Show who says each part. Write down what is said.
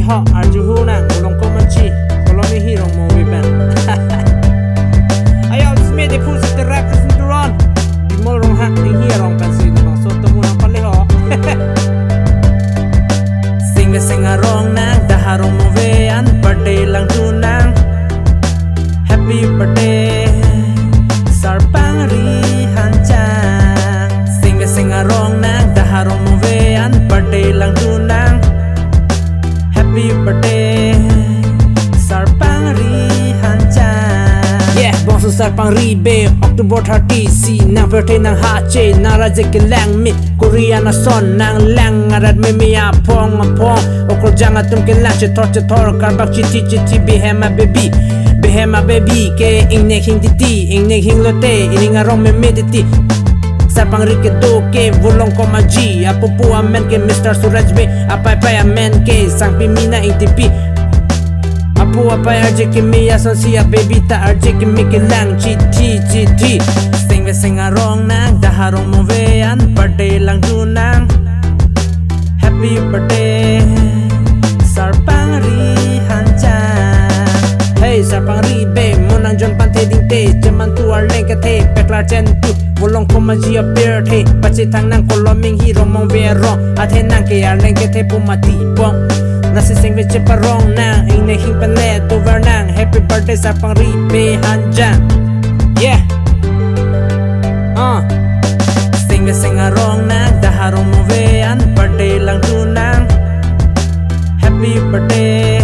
Speaker 1: ho arju nang Volongkom Kolom Enghi Rongmongve. Ayo sme Diphu sa Christin Teron di mall rong hak Enghi Rongmongve bang so temu nang paleho. Sengve seng arong nang daharong move an birthday lang tunang. Happy birthday Sarpangri Hanjang. Sengve seng arong nang daharong move an birthday lang tunang. Happy birthday Sarpangri Hanjang. Yeah, Bongso Sarpangri Bey October 30 si nang pirthe nang hache nang raje kelang mit Korean ason nang lang aret mimi aphong Okorjang atum kelang chetor Karbak chithi Beyhem ababy Beyhem ababy ke Ingnek hing titi Ingnek hing lote ining arong mimi titi Sarpangri ke do ke Volongkom aji apupu amen ke Mr. Suresh Bey apai amen ke sang pimina itipi apu apai arje ke mi ason si ababy ta arje ke mi kelang chithi Sengve seng arong nang daharong move an birthday lang tunang. Happy birthday Sarpangri Hanjang. Hey Sarpangri Bey monang jon panthe ding te jaman tu arleng ke the peklar chen tu Volongkom aji pirthe pachi thang nang Kolom Enghi Rongmongve ro athe nang ke arleng ke the pumati bong nasi sengve cheparong nang Ingnek hing panet over nang. Happy birthday Sarpangri Bey Hanjang. Yeah. Sengve seng arong nang daharong move an birthday lang tunang. Happy birthday